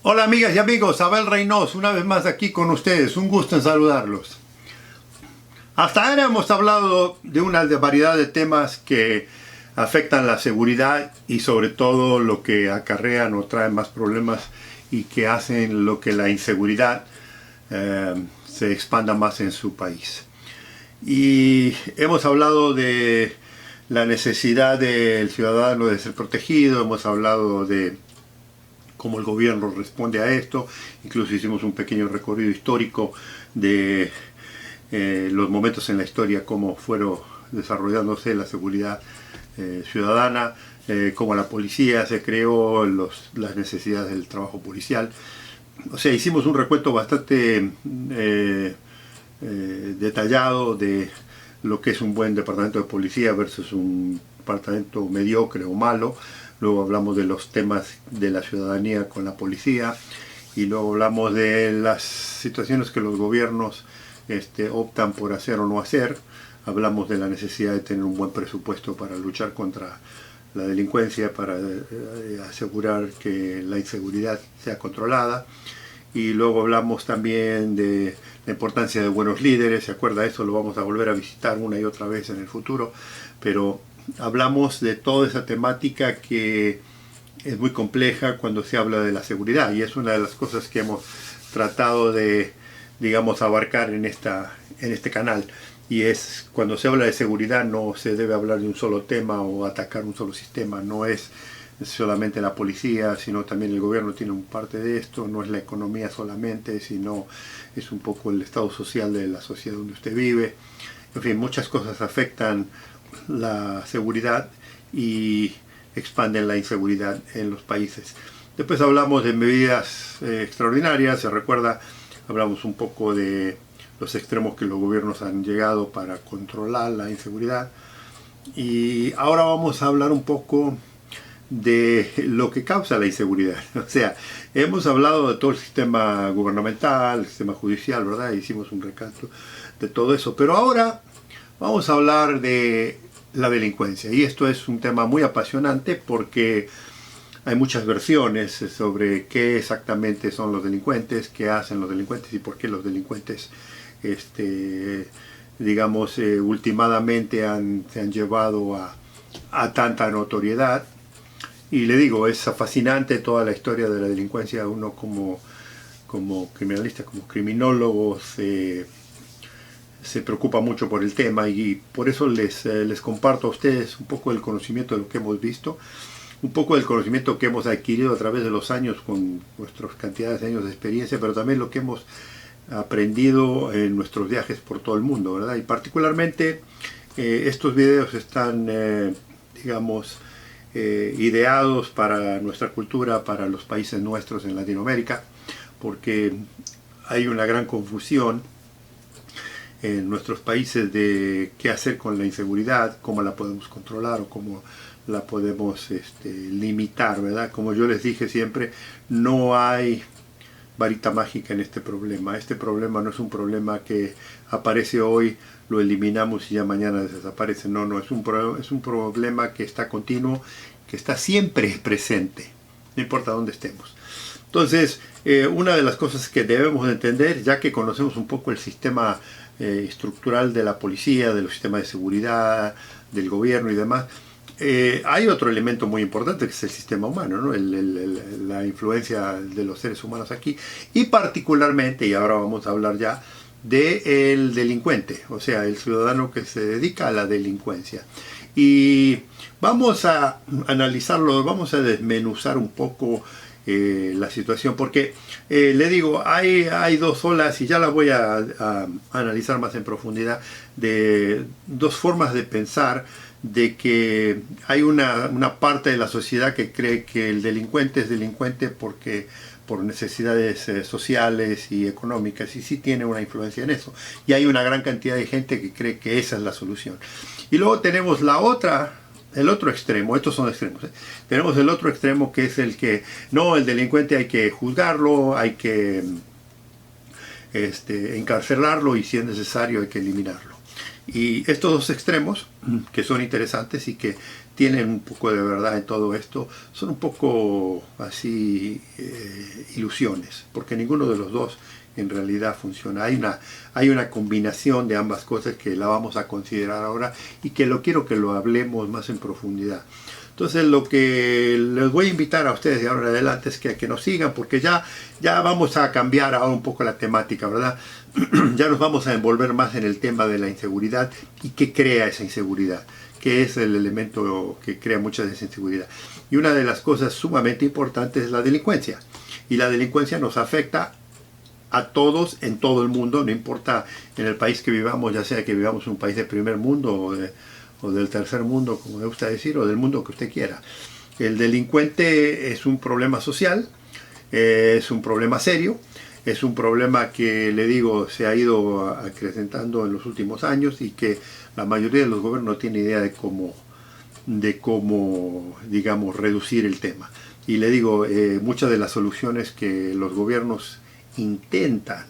Hola amigas y amigos, Abel Reynós, una vez más aquí con ustedes, un gusto en saludarlos. Hasta ahora hemos hablado de una variedad de temas que afectan la seguridad y sobre todo lo que acarrean o traen más problemas y que hacen lo que la inseguridad se expanda más en su país. Y hemos hablado de la necesidad del ciudadano de ser protegido, hemos hablado de cómo el gobierno responde a esto, incluso hicimos un pequeño recorrido histórico de los momentos en la historia, cómo fueron desarrollándose la seguridad ciudadana, cómo la policía se creó, las necesidades del trabajo policial. O sea, hicimos un recuento bastante detallado de lo que es un buen departamento de policía versus un departamento mediocre o malo. Luego hablamos de los temas de la ciudadanía con la policía y luego hablamos de las situaciones que los gobiernos optan por hacer o no hacer. Hablamos de la necesidad de tener un buen presupuesto para luchar contra la delincuencia, para asegurar que la inseguridad sea controlada. Y luego hablamos también de la importancia de buenos líderes. ¿Se acuerda? Eso lo vamos a volver a visitar una y otra vez en el futuro. Pero hablamos de toda esa temática que es muy compleja cuando se habla de la seguridad. Y es una de las cosas que hemos tratado de, digamos, abarcar en este canal. Y es, cuando se habla de seguridad no se debe hablar de un solo tema o atacar un solo sistema. No es solamente la policía, sino también el gobierno tiene un parte de esto, no es la economía solamente, sino es un poco el estado social de la sociedad donde usted vive. En fin, muchas cosas afectan la seguridad y expanden la inseguridad en los países. Después hablamos de medidas extraordinarias, se recuerda, hablamos un poco de los extremos que los gobiernos han llegado para controlar la inseguridad. Y ahora vamos a hablar un poco de lo que causa la inseguridad. O sea, hemos hablado de todo el sistema gubernamental, el sistema judicial, ¿verdad? Hicimos un recato de todo eso. Pero ahora vamos a hablar de la delincuencia. Y esto es un tema muy apasionante porque hay muchas versiones sobre qué exactamente son los delincuentes, qué hacen los delincuentes y por qué los delincuentes, digamos, últimamente se han llevado a tanta notoriedad. Y le digo, es fascinante toda la historia de la delincuencia. Uno como criminalista, como criminólogo, se preocupa mucho por el tema y por eso les comparto a ustedes un poco del conocimiento de lo que hemos visto, un poco del conocimiento que hemos adquirido a través de los años con nuestras cantidades de años de experiencia, pero también lo que hemos aprendido en nuestros viajes por todo el mundo, ¿verdad? Y particularmente estos videos están, digamos, ideados para nuestra cultura, para los países nuestros en Latinoamérica, porque hay una gran confusión en nuestros países de qué hacer con la inseguridad, cómo la podemos controlar o cómo la podemos limitar, ¿verdad? Como yo les dije siempre, no hay varita mágica en este problema. Este problema no es un problema que aparece hoy, lo eliminamos y ya mañana desaparece. No, no, es un problema que está continuo, que está siempre presente, no importa dónde estemos. Entonces, una de las cosas que debemos entender, ya que conocemos un poco el sistema estructural de la policía, de los sistemas de seguridad, del gobierno y demás, hay otro elemento muy importante que es el sistema humano, ¿no? La influencia de los seres humanos aquí y particularmente, y ahora vamos a hablar ya, del delincuente, o sea, el ciudadano que se dedica a la delincuencia. Y vamos a analizarlo, vamos a desmenuzar un poco la situación, porque le digo, hay dos olas y ya las voy a analizar más en profundidad, de dos formas de pensar, de que hay una parte de la sociedad que cree que el delincuente es delincuente porque por necesidades sociales y económicas, y sí tiene una influencia en eso. Y hay una gran cantidad de gente que cree que esa es la solución. Y luego tenemos el otro extremo, estos son extremos, ¿eh? Tenemos el otro extremo que es el que, no, el delincuente hay que juzgarlo, hay que encarcelarlo y si es necesario hay que eliminarlo. Y estos dos extremos, que son interesantes y que tienen un poco de verdad en todo esto, son un poco así ilusiones, porque ninguno de los dos en realidad funciona. Hay una combinación de ambas cosas que la vamos a considerar ahora y que quiero que lo hablemos más en profundidad. Entonces lo que les voy a invitar a ustedes de ahora en adelante es que nos sigan, porque ya vamos a cambiar ahora un poco la temática, ¿verdad? Ya nos vamos a envolver más en el tema de la inseguridad y qué crea esa inseguridad, que es el elemento que crea mucha de esa inseguridad. Y una de las cosas sumamente importantes es la delincuencia. Y la delincuencia nos afecta a todos en todo el mundo, no importa en el país que vivamos, ya sea que vivamos en un país de primer mundo o del tercer mundo, como me gusta decir, o del mundo que usted quiera. El delincuente es un problema social, es un problema serio, es un problema que, le digo, se ha ido acrecentando en los últimos años y que la mayoría de los gobiernos no tiene idea de cómo, digamos, reducir el tema. Y le digo, muchas de las soluciones que los gobiernos intentan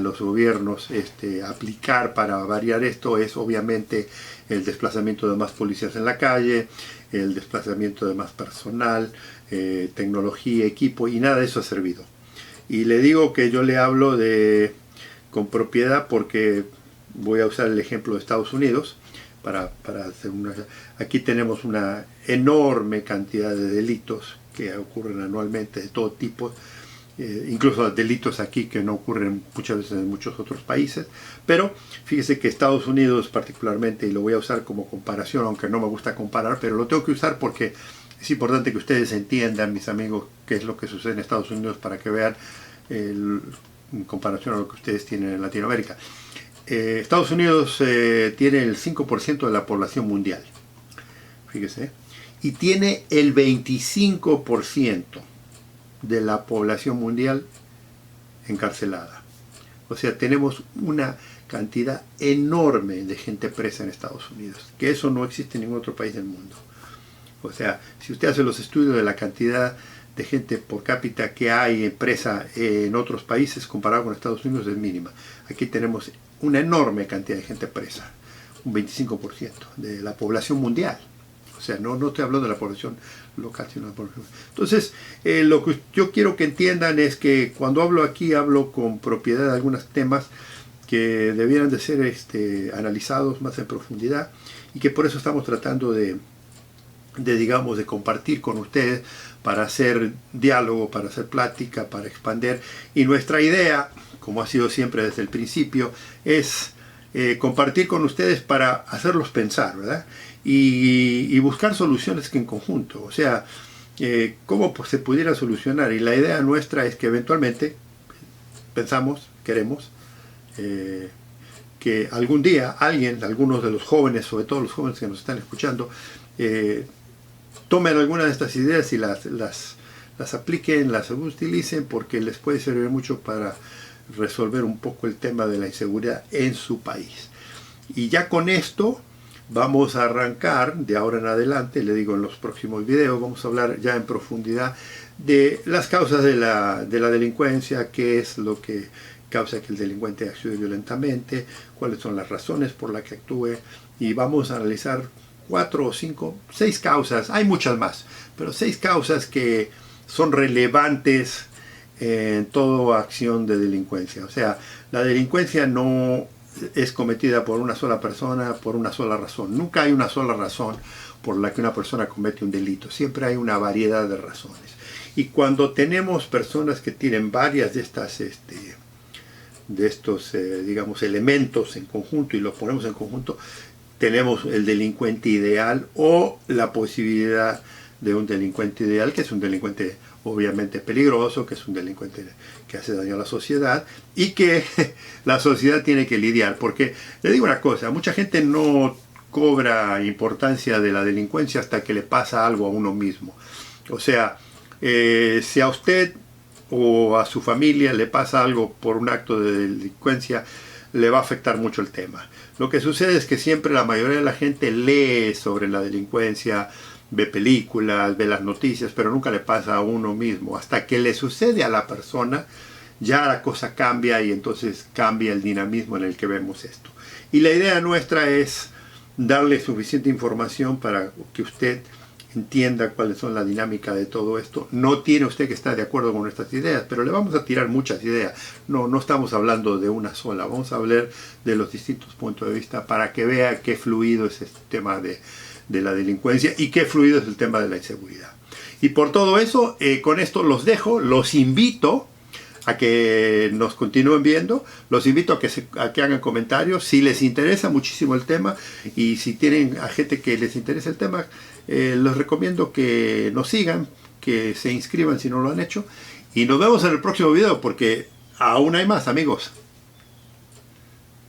los gobiernos aplicar para variar esto es obviamente el desplazamiento de más policías en la calle, el desplazamiento de más personal, tecnología, equipo, y nada de eso ha servido. Y le digo que yo le hablo con propiedad porque voy a usar el ejemplo de Estados Unidos para hacer aquí tenemos una enorme cantidad de delitos que ocurren anualmente de todo tipo, incluso delitos aquí que no ocurren muchas veces en muchos otros países, pero fíjese que Estados Unidos particularmente, y lo voy a usar como comparación, aunque no me gusta comparar, pero lo tengo que usar porque es importante que ustedes entiendan, mis amigos, qué es lo que sucede en Estados Unidos para que vean en comparación a lo que ustedes tienen en Latinoamérica. Estados Unidos tiene el 5% de la población mundial, fíjese, y tiene el 25% de la población mundial encarcelada. O sea, tenemos una cantidad enorme de gente presa en Estados Unidos, que eso no existe en ningún otro país del mundo. O sea, si usted hace los estudios de la cantidad de gente por cápita que hay presa en otros países comparado con Estados Unidos, es mínima. Aquí tenemos una enorme cantidad de gente presa, un 25% de la población mundial. O sea, no estoy hablando de la población local, sino de la población. Entonces, lo que yo quiero que entiendan es que cuando hablo aquí, hablo con propiedad de algunos temas que debieran de ser analizados más en profundidad y que por eso estamos tratando de compartir con ustedes para hacer diálogo, para hacer plática, para expandir. Y nuestra idea, como ha sido siempre desde el principio, es compartir con ustedes para hacerlos pensar, ¿verdad? Y buscar soluciones que en conjunto, o sea, cómo se pudiera solucionar. Y la idea nuestra es que eventualmente queremos que algún día algunos de los jóvenes, sobre todo los jóvenes que nos están escuchando, tomen algunas de estas ideas y las apliquen, las utilicen, porque les puede servir mucho para resolver un poco el tema de la inseguridad en su país. Y ya con esto vamos a arrancar de ahora en adelante, le digo en los próximos videos, vamos a hablar ya en profundidad de las causas de la delincuencia, qué es lo que causa que el delincuente actúe violentamente, cuáles son las razones por las que actúe, y vamos a analizar 4 o 5, 6 causas, hay muchas más, pero 6 causas que son relevantes en toda acción de delincuencia. O sea, la delincuencia no es cometida por una sola persona, por una sola razón. Nunca hay una sola razón por la que una persona comete un delito. Siempre hay una variedad de razones. Y cuando tenemos personas que tienen varias de estos digamos, elementos en conjunto y los ponemos en conjunto, tenemos el delincuente ideal o la posibilidad de un delincuente ideal, que es un delincuente obviamente peligroso, que es un delincuente que hace daño a la sociedad y que la sociedad tiene que lidiar. Porque le digo una cosa, mucha gente no cobra importancia de la delincuencia hasta que le pasa algo a uno mismo. O sea, si a usted o a su familia le pasa algo por un acto de delincuencia, le va a afectar mucho el tema. Lo que sucede es que siempre la mayoría de la gente lee sobre la delincuencia, ve películas, ve las noticias, pero nunca le pasa a uno mismo. Hasta que le sucede a la persona, ya la cosa cambia y entonces cambia el dinamismo en el que vemos esto. Y la idea nuestra es darle suficiente información para que usted entienda cuáles son la dinámica de todo esto. No tiene usted que estar de acuerdo con nuestras ideas, pero le vamos a tirar muchas ideas. No estamos hablando de una sola, vamos a hablar de los distintos puntos de vista para que vea qué fluido es este tema de la delincuencia y qué fluido es el tema de la inseguridad. Y por todo eso, con esto los dejo, los invito a que nos continúen viendo, los invito a que hagan comentarios si les interesa muchísimo el tema, y si tienen a gente que les interesa el tema, les recomiendo que nos sigan, que se inscriban si no lo han hecho, y nos vemos en el próximo video porque aún hay más, amigos.